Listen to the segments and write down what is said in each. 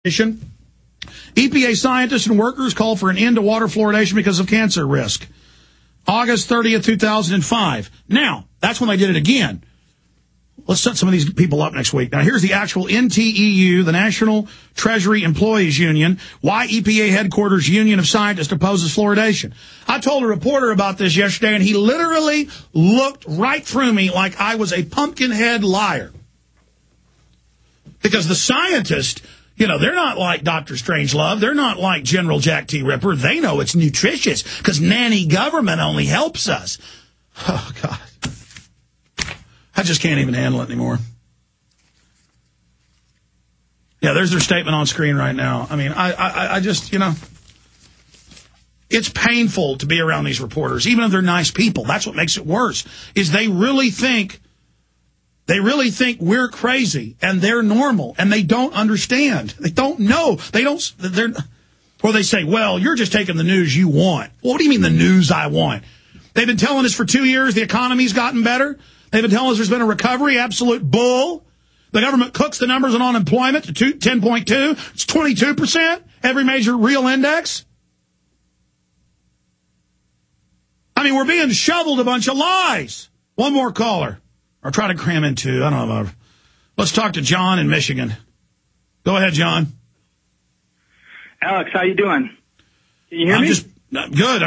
EPA scientists and workers call for an end to water fluoridation because of cancer risk. August 30th, 2005. Now, that's when they did it again. Let's set some of these people up next week. Now, here's the actual NTEU, the National Treasury Employees Union, why EPA headquarters Union of Scientists opposes fluoridation. I told a reporter about this yesterday, and he literally looked right through me like I was a pumpkinhead liar. Because the scientists, you know, they're not like Dr. Strangelove. They're not like General Jack T. Ripper. They know it's nutritious because nanny government only helps us. Oh, God. I just can't even handle it anymore. Yeah, there's their statement on screen right now. I mean, I just, you know, it's painful to be around these reporters, even if they're nice people. That's what makes it worse, is they really think we're crazy and they're normal and they don't understand. They don't know. Or they say, well, you're just taking the news you want. Well, what do you mean the news I want? They've been telling us for 2 years the economy's gotten better. They've been telling us there's been a recovery. Absolute bull. The government cooks the numbers on unemployment to 10.2. It's 22%. Every major real index. I mean, we're being shoveled a bunch of lies. One more caller. Or try to cram in two. I don't know. Let's talk to John in Michigan. Go ahead, John. Alex, how you doing? Can you hear me? I'm good.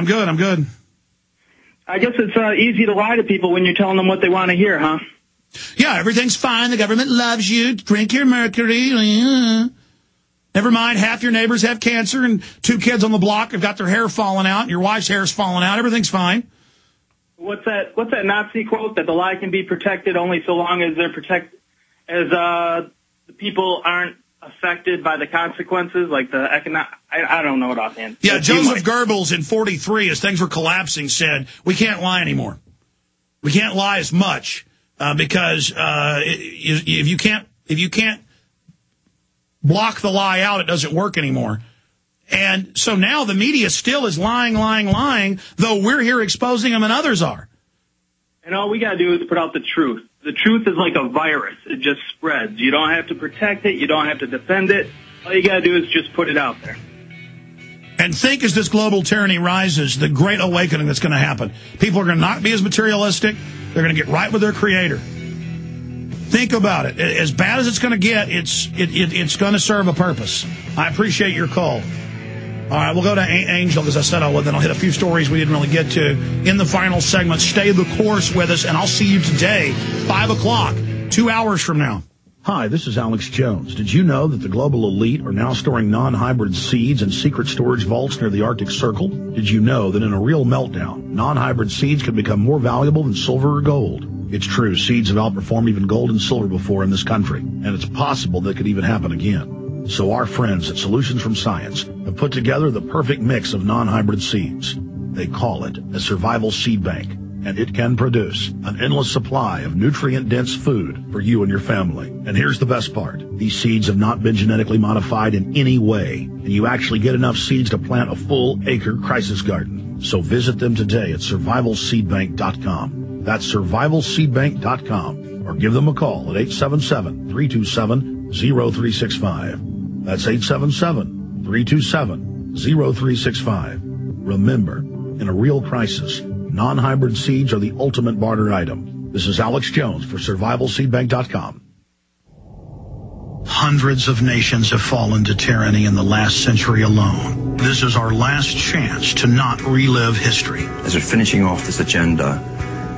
I guess it's easy to lie to people when you're telling them what they want to hear, huh? Yeah, everything's fine. The government loves you. Drink your mercury. Never mind, half your neighbors have cancer and 2 kids on the block have got their hair falling out and your wife's hair's falling out. Everything's fine. What's that Nazi quote that the lie can be protected only so long as the people aren't affected by the consequences, like the economic. I don't know it offhand. Yeah, Joseph Goebbels in 1943, as things were collapsing, said, we can't lie anymore. We can't lie as much because if you can't block the lie out, it doesn't work anymore. And so now the media still is lying, though we're here exposing them and others are. And all we got to do is put out the truth. The truth is like a virus. It just spreads. You don't have to protect it. You don't have to defend it. All you got to do is just put it out there. And think as this global tyranny rises, the great awakening that's going to happen. People are going to not be as materialistic. They're going to get right with their creator. Think about it. As bad as it's going to get, it's going to serve a purpose. I appreciate your call. All right, we'll go to Angel, as I said I would. Then I'll hit a few stories we didn't really get to in the final segment. Stay the course with us, and I'll see you today, 5 o'clock, 2 hours from now. Hi, this is Alex Jones. Did you know that the global elite are now storing non-hybrid seeds in secret storage vaults near the Arctic Circle? Did you know that in a real meltdown, non-hybrid seeds can become more valuable than silver or gold? It's true, seeds have outperformed even gold and silver before in this country, and it's possible that could even happen again. So our friends at Solutions from Science have put together the perfect mix of non-hybrid seeds. They call it a survival seed bank, and it can produce an endless supply of nutrient-dense food for you and your family. And here's the best part. These seeds have not been genetically modified in any way, and you actually get enough seeds to plant a full-acre crisis garden. So visit them today at survivalseedbank.com. That's survivalseedbank.com, or give them a call at 877-327-0365. That's 877-327-0365. Remember, in a real crisis, non-hybrid seeds are the ultimate barter item. This is Alex Jones for survivalseedbank.com. Hundreds of nations have fallen to tyranny in the last century alone. This is our last chance to not relive history. As we're finishing off this agenda,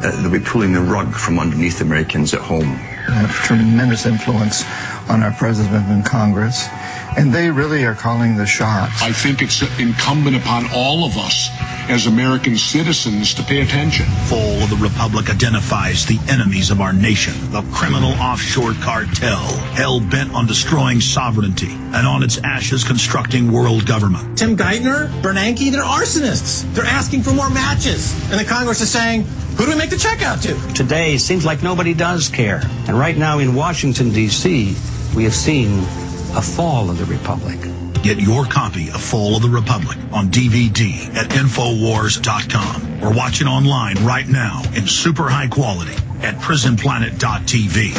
they'll be pulling the rug from underneath Americans at home. They have tremendous influence on our president and Congress, and they really are calling the shots. I think it's incumbent upon all of us as American citizens to pay attention. Fall of the Republic identifies the enemies of our nation, the criminal offshore cartel, hell-bent on destroying sovereignty, and on its ashes constructing world government. Tim Geithner, Bernanke, they're arsonists. They're asking for more matches. And the Congress is saying, who do we make the check out to? Today, it seems like nobody does care. And right now in Washington, D.C., we have seen a fall of the Republic. Get your copy of Fall of the Republic on DVD at Infowars.com or watch it online right now in super high quality at PrisonPlanet.tv.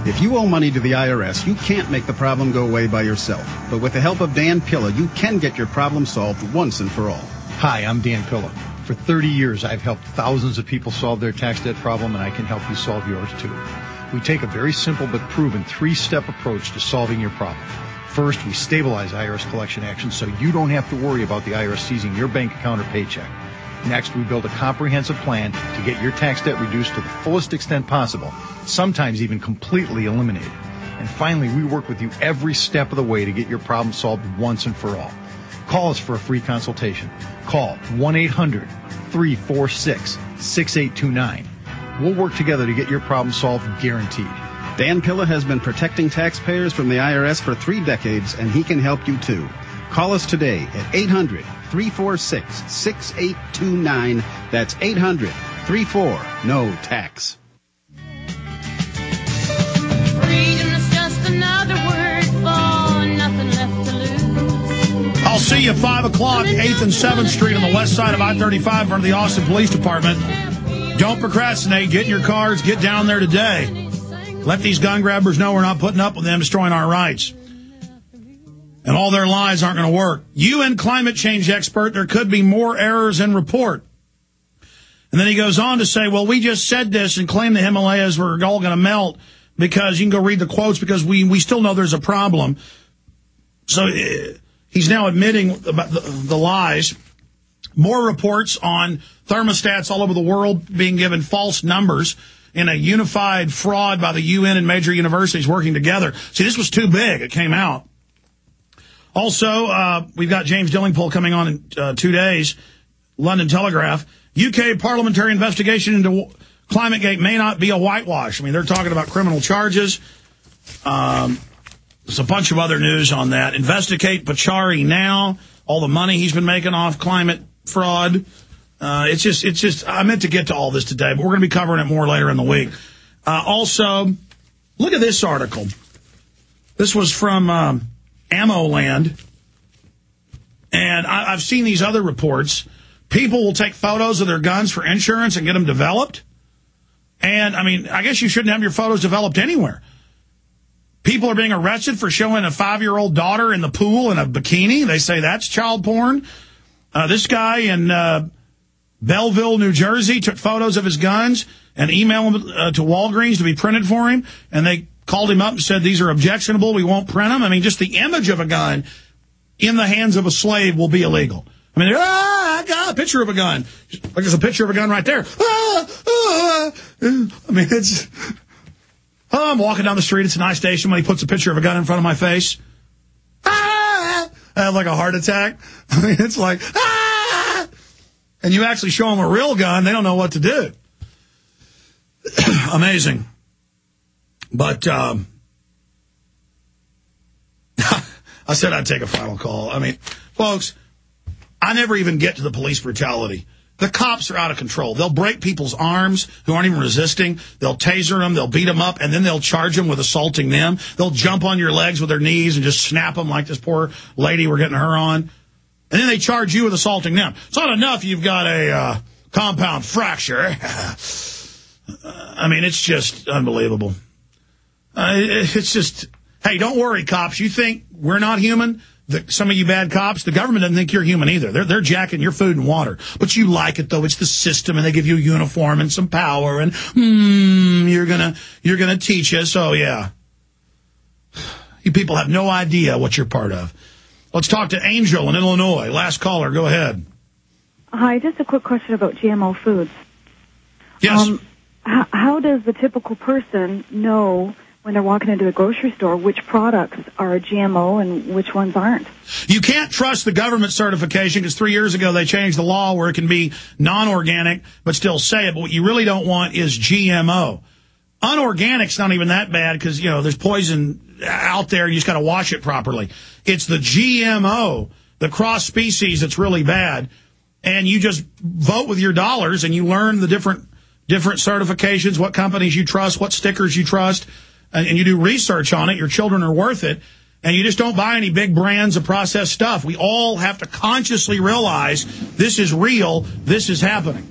If you owe money to the IRS, you can't make the problem go away by yourself. But with the help of Dan Pilla, you can get your problem solved once and for all. Hi, I'm Dan Pilla. For 30 years, I've helped thousands of people solve their tax debt problem, and I can help you solve yours too. We take a very simple but proven 3-step approach to solving your problem. First, we stabilize IRS collection actions so you don't have to worry about the IRS seizing your bank account or paycheck. Next, we build a comprehensive plan to get your tax debt reduced to the fullest extent possible, sometimes even completely eliminated. And finally, we work with you every step of the way to get your problem solved once and for all. Call us for a free consultation. Call 1-800-346-6829. We'll work together to get your problem solved, guaranteed. Dan Pilla has been protecting taxpayers from the IRS for 3 decades, and he can help you too. Call us today at 800-346-6829. That's 800-34-NO-TAX. Freedom is just another word for nothing left to lose. I'll see you 5 o'clock, 8th and 7th Street on the west side of I-35 in front of the Austin Police Department. Don't procrastinate. Get in your cars. Get down there today. Let these gun grabbers know we're not putting up with them destroying our rights. And all their lies aren't going to work. UN climate change expert, there could be more errors in report. And then he goes on to say, well, we just said this and claim the Himalayas were all going to melt because you can go read the quotes because we still know there's a problem. So he's now admitting about the lies. More reports on thermostats all over the world being given false numbers in a unified fraud by the UN and major universities working together. See, this was too big. It came out. Also, we've got James Dillingpole coming on in 2 days, London Telegraph. UK parliamentary investigation into ClimateGate may not be a whitewash. I mean, they're talking about criminal charges. There's a bunch of other news on that. Investigate Pachari now. All the money he's been making off climate fraud. It's just, I meant to get to all this today, but we're going to be covering it more later in the week. Also, look at this article. This was from Ammo Land. And I've seen these other reports. People will take photos of their guns for insurance and get them developed. And, I mean, I guess you shouldn't have your photos developed anywhere. People are being arrested for showing a 5-year-old daughter in the pool in a bikini. They say that's child porn. This guy in Belleville, New Jersey, took photos of his guns and emailed them to Walgreens to be printed for him. And they called him up and said, these are objectionable. We won't print them. I mean, just the image of a gun in the hands of a slave will be illegal. I mean, I got a picture of a gun. Like there's a picture of a gun right there. I mean, it's... Oh, I'm walking down the street. It's a nice day. Somebody puts a picture of a gun in front of my face. I have like a heart attack. I mean, it's like, and you actually show them a real gun, they don't know what to do. Amazing. But I said I'd take a final call. I mean, folks, I never even get to the police brutality. The cops are out of control. They'll break people's arms who aren't even resisting. They'll taser them. They'll beat them up, and then they'll charge them with assaulting them. They'll jump on your legs with their knees and just snap them like this poor lady we're getting her on. And then they charge you with assaulting them. It's not enough you've got a compound fracture. I mean, it's just unbelievable. It's just, hey, don't worry, cops. You think we're not human? Some of you bad cops, the government doesn't think you're human either. They're jacking your food and water. But you like it, though. It's the system, and they give you a uniform and some power, and you're gonna teach us. Oh, yeah. You people have no idea what you're part of. Let's talk to Angel in Illinois. Last caller. Go ahead. Hi, just a quick question about GMO foods. Yes. How does the typical person know when they're walking into a grocery store which products are GMO and which ones aren't? You can't trust the government certification because 3 years ago they changed the law where it can be non-organic but still say it. But what you really don't want is GMO. Unorganic's not even that bad because, you know, there's poison out there. You just got to wash it properly. It's the GMO, the cross species, that's really bad. And you just vote with your dollars and you learn the different certifications, what companies you trust, what stickers you trust. And you do research on it. Your children are worth it. And you just don't buy any big brands of processed stuff. We all have to consciously realize this is real. This is happening.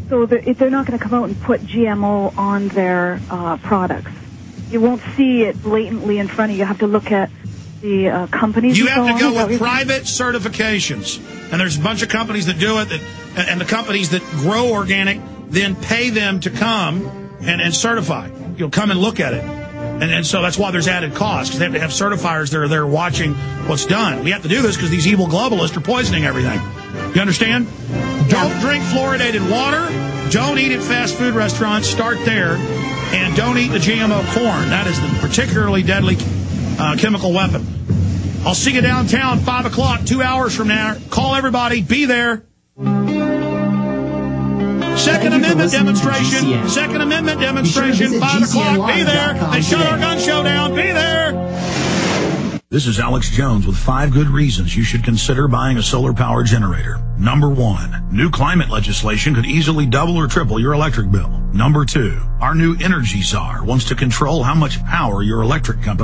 So if they're not going to come out and put GMO on their products? you won't see it blatantly in front of you. You have to look at the companies. You and have to so go on. with private certifications. And there's a bunch of companies that do it, and the companies that grow organic then pay them to come and certify. You'll come and look at it. And so that's why there's added cost, because they have to have certifiers that are there watching what's done. We have to do this because these evil globalists are poisoning everything. You understand? Don't drink fluoridated water. Don't eat at fast food restaurants. Start there. And don't eat the GMO corn. That is the particularly deadly chemical weapon. I'll see you downtown 5 o'clock, 2 hours from now. Call everybody. Be there. Second Amendment demonstration. Second Amendment demonstration. 5 o'clock. Be there. They shut our gun show down. Be there. This is Alex Jones with 5 good reasons you should consider buying a solar power generator. Number 1, new climate legislation could easily double or triple your electric bill. Number 2, our new energy czar wants to control how much power your electric company